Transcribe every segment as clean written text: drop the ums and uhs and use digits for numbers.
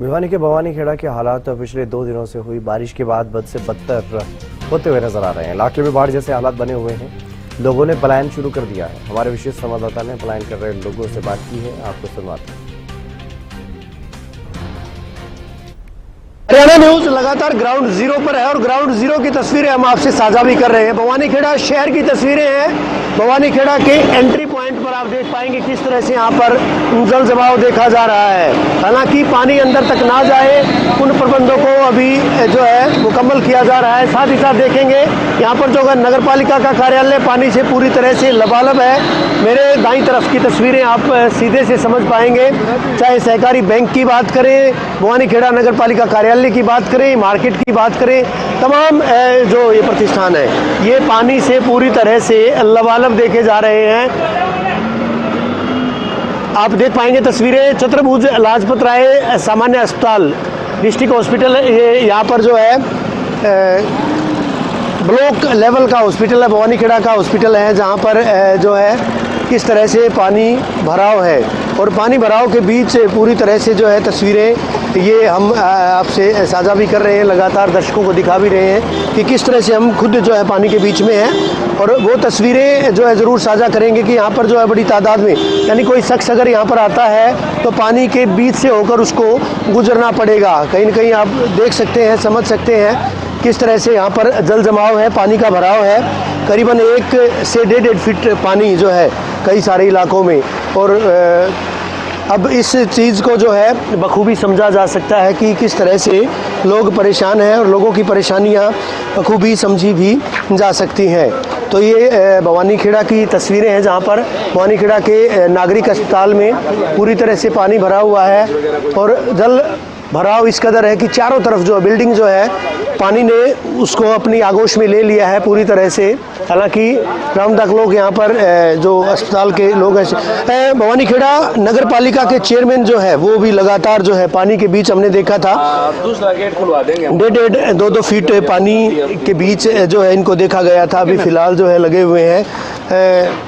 भिवानी के भवानीखेड़ा के हालात पिछले 2 दिनों से हुई बारिश के बाद बद से बदतर होते हुए नजर आ रहे हैं। इलाके में बाढ़ जैसे हालात बने हुए हैं। लोगों ने पलायन शुरू कर दिया है। हमारे विशेष संवाददाता ने पलायन कर रहे लोगों से बात की है, आपको सुनवाते हैं। हरियाणा न्यूज लगातार ग्राउंड जीरो पर है और ग्राउंड जीरो की तस्वीरें हम आपसे साझा भी कर रहे हैं। भवानीखेड़ा शहर की तस्वीरें हैं। भवानीखेड़ा के एंट्री पॉइंट पर आप देख पाएंगे किस तरह से यहाँ पर जल जमाव देखा जा रहा है। हालांकि पानी अंदर तक ना जाए उन प्रबंधों को अभी जो है मुकम्मल किया जा रहा है। साथ ही साथ देखेंगे यहाँ पर जो नगर पालिका का कार्यालय पानी से पूरी तरह से लबालब है। मेरे दाईं तरफ की तस्वीरें आप सीधे से समझ पाएंगे। चाहे सहकारी बैंक की बात करें, भवानीखेड़ा नगर पालिका कार्यालय की बात करें, मार्केट की बात करें, तमाम जो ये प्रतिष्ठान है ये पानी से पूरी तरह से लबालब देखे जा रहे हैं। आप देख पाएंगे तस्वीरें छत्रभुज लाजपत राय सामान्य अस्पताल डिस्ट्रिक्ट हॉस्पिटल, ये यहाँ पर जो है ब्लॉक लेवल का हॉस्पिटल है, भवानीखेड़ा का हॉस्पिटल है, जहाँ पर जो है किस तरह से पानी भराव है और पानी भराव के बीच पूरी तरह से जो है तस्वीरें ये हम आपसे साझा भी कर रहे हैं। लगातार दर्शकों को दिखा भी रहे हैं कि किस तरह से हम खुद जो है पानी के बीच में हैं और वो तस्वीरें जो है ज़रूर साझा करेंगे कि यहाँ पर जो है बड़ी तादाद में, यानी कोई शख्स अगर यहाँ पर आता है तो पानी के बीच से होकर उसको गुजरना पड़ेगा। कहीं ना कहीं आप देख सकते हैं, समझ सकते हैं किस तरह से यहाँ पर जल जमाव है, पानी का भराव है। करीबन 1 से 1.5 फीट पानी जो है कई सारे इलाकों में। और अब इस चीज़ को जो है बखूबी समझा जा सकता है कि किस तरह से लोग परेशान हैं और लोगों की परेशानियाँ बखूबी समझी भी जा सकती हैं। तो ये भवानीखेड़ा की तस्वीरें हैं जहाँ पर भवानीखेड़ा के नागरिक अस्पताल में पूरी तरह से पानी भरा हुआ है और जल भराव इस कदर है कि चारों तरफ जो बिल्डिंग जो है पानी ने उसको अपनी आगोश में ले लिया है पूरी तरह से। हालांकि ग्राम तक लोग यहाँ पर जो अस्पताल के लोग हैं, भवानीखेड़ा नगर पालिका के चेयरमैन जो है वो भी लगातार जो है पानी के बीच हमने देखा था, दूसरा गेट खुलवा देंगे। 1.5-2 फीट पानी के बीच जो है इनको देखा गया था। अभी फिलहाल जो है लगे हुए हैं।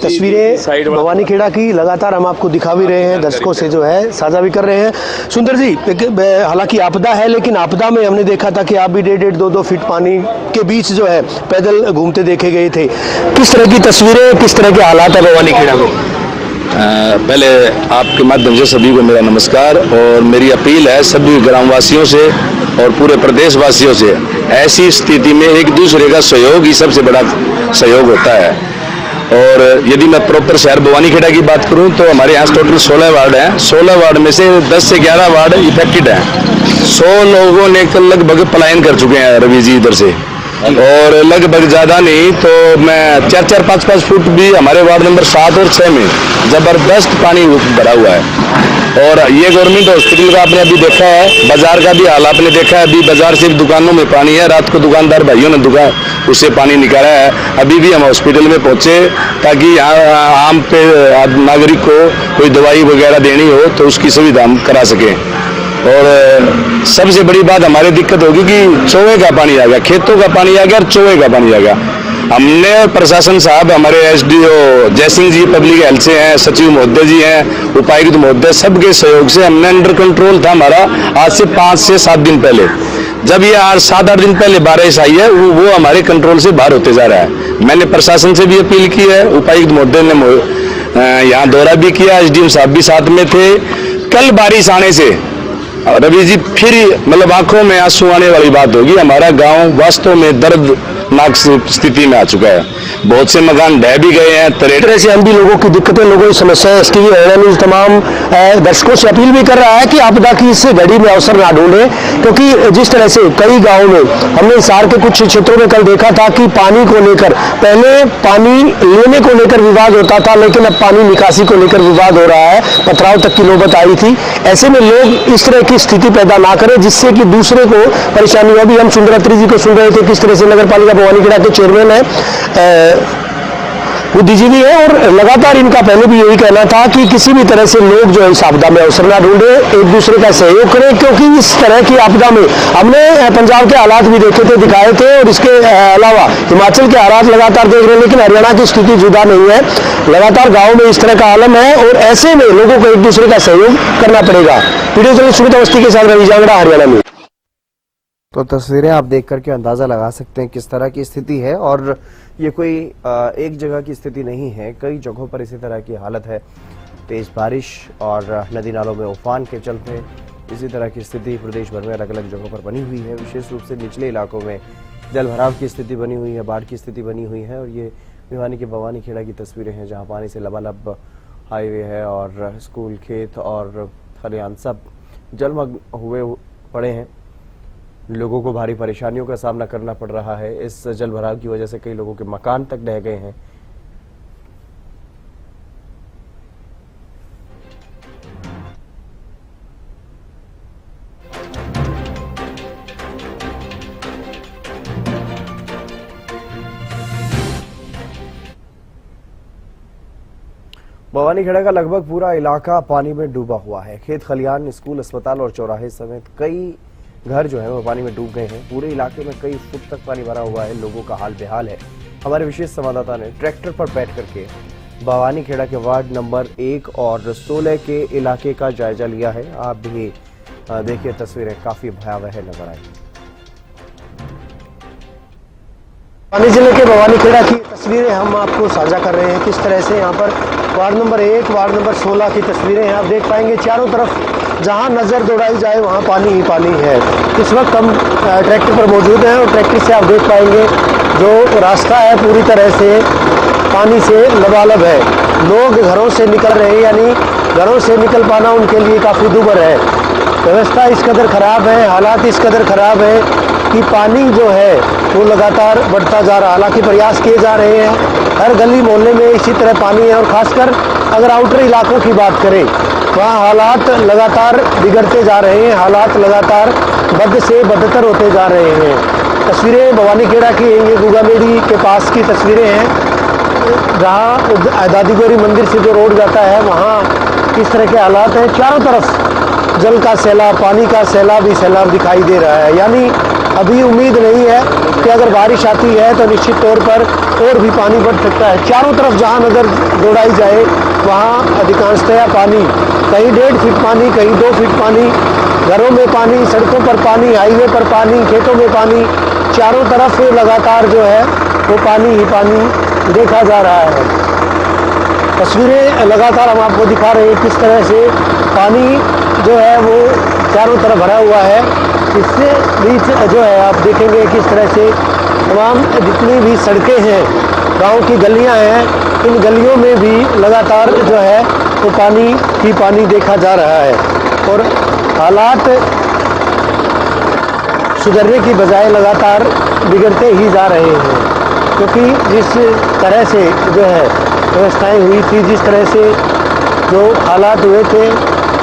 तस्वीरें भवानीखेड़ा की लगातार हम आपको दिखा भी रहे हैं, दर्शकों से जो है साझा भी कर रहे हैं। सुंदर जी, हालांकि आपदा है लेकिन आपदा में हमने देखा था कि आप भी 1.5-2 फीट पानी के बीच जो है पैदल घूमते देखे गए थे। किस तरह की तस्वीरें, किस तरह के हालात है भवानीखेड़ा में? पहले आपके माध्यम से सभी को मेरा नमस्कार और मेरी अपील है सभी ग्रामवासियों से और पूरे प्रदेशवासियों से, ऐसी स्थिति में एक दूसरे का सहयोग ही सबसे बड़ा सहयोग होता है। और यदि मैं प्रॉपर शहर भवानीखेड़ा की बात करूं तो हमारे यहाँ टोटल 16 वार्ड हैं। 16 वार्ड में से 10 से 11 वार्ड इफेक्टेड हैं। 100 लोगों ने लगभग पलायन कर चुके हैं रवि जी इधर से, और लगभग ज़्यादा नहीं तो मैं 4-4, 5-5 फुट भी हमारे वार्ड नंबर 7 और 6 में ज़बरदस्त पानी भरा हुआ है। और ये गवर्नमेंट हॉस्पिटल का आपने अभी देखा है, बाजार का भी हाल आपने देखा है। अभी बाजार से दुकानों में पानी है, रात को दुकानदार भाइयों ने दुकान उससे पानी निकाला है। अभी भी हम हॉस्पिटल में पहुंचे ताकि यहाँ आम पे नागरिक को कोई दवाई वगैरह देनी हो तो उसकी सुविधा हम करा सकें। और सबसे बड़ी बात हमारी दिक्कत होगी कि चौवे का पानी आ गया, खेतों का पानी आ गया और चौवे का पानी आ गया। हमने प्रशासन साहब, हमारे एसडीओ जयसिंह जी पब्लिक हेल्थ से हैं, सचिव महोदय जी हैं, उपायुक्त महोदय, सबके सहयोग से हमने अंडर कंट्रोल था हमारा आज से 5 से 7 दिन पहले। जब ये 7-8 दिन पहले बारिश आई है वो हमारे कंट्रोल से बाहर होते जा रहा है। मैंने प्रशासन से भी अपील की है, उपायुक्त महोदय ने यहाँ दौरा भी किया, एसडीएम साहब भी साथ में थे। कल बारिश आने से रवि जी फिर आंखों में आंसू आने वाली बात होगी। हमारा गांव वास्तव में दर्दनाक स्थिति में आ चुका है। बहुत से मकान ढह भी गए हैं। तरह से हम भी लोगों की दिक्कतें, लोगों की समस्याएं, इसके लिए हरियाणा न्यूज तमाम दर्शकों से अपील भी कर रहा है कि आपदा की इस घड़ी में अवसर ना ढूंढे, क्योंकि जिस तरह से कई गाँव में हमने हिसार के कुछ क्षेत्रों में कल देखा था कि पानी को लेकर, पहले पानी लेने को लेकर विवाद होता था लेकिन अब पानी निकासी को लेकर विवाद हो रहा है, पथराव तक की नौबत आई थी। ऐसे में लोग इस तरह की स्थिति पैदा ना करें जिससे कि दूसरे को परेशानी हो। भी हम सुंदरात्री जी को सुन रहे थे, किस तरह से नगर पालिका भवानीखेड़ा के चेयरमैन है, बुद्धिजीवी है और लगातार इनका पहले भी यही कहना था कि किसी भी तरह से लोग जो है इस आपदा में अवसर ना ढूंढे, एक दूसरे का सहयोग करें, क्योंकि इस तरह की आपदा में हमने पंजाब के हालात भी देखे थे, दिखाए थे, और इसके अलावा हिमाचल के हालात लगातार देख रहे हैं, लेकिन हरियाणा की स्थिति जुदा नहीं है। लगातार गाँव में इस तरह का आलम है और ऐसे में लोगों को एक दूसरे का सहयोग करना पड़ेगा। वीडियो जर्नलिस्ट सुमित अवस्थी के साथ रवि जांगड़ा, हरियाणा में। तो तस्वीरें आप देख करके अंदाज़ा लगा सकते हैं किस तरह की स्थिति है, और ये कोई एक जगह की स्थिति नहीं है, कई जगहों पर इसी तरह की हालत है। तेज बारिश और नदी नालों में उफान के चलते इसी तरह की स्थिति प्रदेश भर में अलग अलग जगहों पर बनी हुई है। विशेष रूप से निचले इलाकों में जल भराव की स्थिति बनी हुई है, बाढ़ की स्थिति बनी हुई है। और ये भिवानी के भवानी खेड़ा की तस्वीरें हैं, जहाँ पानी से लबालब हाईवे है और स्कूल, खेत और खलिहान सब जलमग्न हुए पड़े हैं। लोगों को भारी परेशानियों का सामना करना पड़ रहा है। इस जल भराव की वजह से कई लोगों के मकान तक ढह गए हैं। भवानीखेड़ा का लगभग पूरा इलाका पानी में डूबा हुआ है। खेत, खलिहान, स्कूल, अस्पताल और चौराहे समेत कई घर जो है वो पानी में डूब गए हैं। पूरे इलाके में कई फुट तक पानी भरा हुआ है। लोगों का हाल बेहाल है। हमारे विशेष संवाददाता ने ट्रैक्टर पर बैठ करके भवानीखेड़ा के वार्ड नंबर 1 और 16 के इलाके का जायजा लिया है। आप भी देखिए, तस्वीरें काफी भयावह नजर आई। भिवानी जिले के भवानीखेड़ा की तस्वीरें हम आपको साझा कर रहे हैं। किस तरह से यहाँ पर वार्ड नंबर 1, वार्ड नंबर 16 की तस्वीरें हैं। आप देख पाएंगे चारों तरफ जहाँ नज़र दौड़ाई जाए वहाँ पानी ही पानी है। इस वक्त हम ट्रैक्टर पर मौजूद हैं और ट्रैक्टर से आप देख पाएंगे जो रास्ता है पूरी तरह से पानी से लबालब है। लोग घरों से निकल रहे हैं, यानी घरों से निकल पाना उनके लिए काफ़ी दुभर है। व्यवस्था इस कदर ख़राब है, हालात इस कदर ख़राब है कि पानी जो है वो लगातार बढ़ता जा रहा है। हालांकि प्रयास किए जा रहे हैं, हर गली मोहल्ले में इसी तरह पानी है। और ख़ासकर अगर आउटर इलाकों की बात करें, वहाँ हालात लगातार बिगड़ते जा रहे हैं, हालात लगातार बद से बदतर होते जा रहे हैं। तस्वीरें भवानीखेड़ा की, ये गुगामेड़ी के पास की तस्वीरें हैं, जहाँ दादीगोरी मंदिर से जो रोड जाता है वहाँ इस तरह के हालात हैं। चारों तरफ जल का सैलाब, पानी का सैलाब ही सैलाब दिखाई दे रहा है। यानी अभी उम्मीद नहीं है कि अगर बारिश आती है तो निश्चित तौर पर और भी पानी बढ़ सकता है। चारों तरफ जहाँ नज़र दौड़ाई जाए वहाँ अधिकांशतया पानी, कहीं 1.5 फीट पानी, कहीं 2 फीट पानी, घरों में पानी, सड़कों पर पानी, हाईवे पर पानी, खेतों में पानी, चारों तरफ लगातार जो है वो पानी ही पानी देखा जा रहा है। तस्वीरें लगातार हम आपको दिखा रहे हैं किस तरह से पानी जो है वो चारों तरफ भरा हुआ है। इससे बीच जो है आप देखेंगे किस तरह से तमाम जितनी भी सड़कें हैं, गांव की गलियां हैं, इन गलियों में भी लगातार जो है वो पानी ही पानी देखा जा रहा है। और हालात सुधरने की बजाय लगातार बिगड़ते ही जा रहे हैं, क्योंकि जिस तरह से जो है व्यवस्थाएं हुई थी, जिस तरह से जो हालात हुए थे,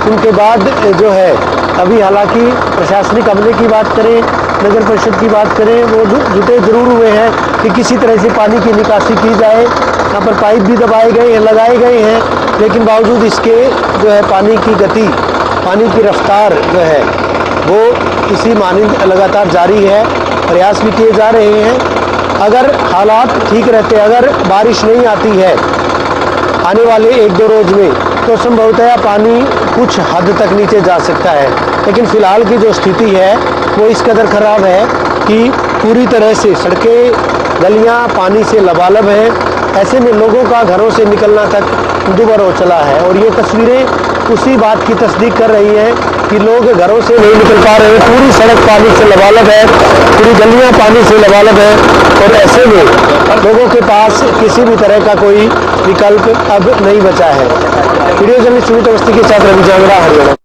उनके बाद जो है अभी हालांकि प्रशासनिक अमले की बात करें, नगर परिषद की बात करें, वो जुटे जरूर हुए हैं कि किसी तरह से पानी की निकासी की जाए। यहाँ पर पाइप भी दबाए गए हैं, लगाए गए हैं, लेकिन बावजूद इसके जो है पानी की गति, पानी की रफ्तार जो है वो इसी मानंद लगातार जारी है। प्रयास भी किए जा रहे हैं। अगर हालात ठीक रहते, अगर बारिश नहीं आती है आने वाले 1-2 रोज में, तो संभवतः पानी कुछ हद तक नीचे जा सकता है। लेकिन फ़िलहाल की जो स्थिति है वो इस कदर ख़राब है कि पूरी तरह से सड़कें, गलियां पानी से लबालब हैं। ऐसे में लोगों का घरों से निकलना तक दुभर हो चला है। और ये तस्वीरें उसी बात की तस्दीक कर रही हैं कि लोग घरों से नहीं निकल पा रहे हैं। पूरी सड़क पानी से लबालब है, पूरी गलियां पानी से लबालब है। और ऐसे में लोगों के पास किसी भी तरह का कोई विकल्प अब नहीं बचा है। वीडियो जर्नलिस्ट सुमित अवस्थी के साथ रवि जांगड़ा, हरियाणा।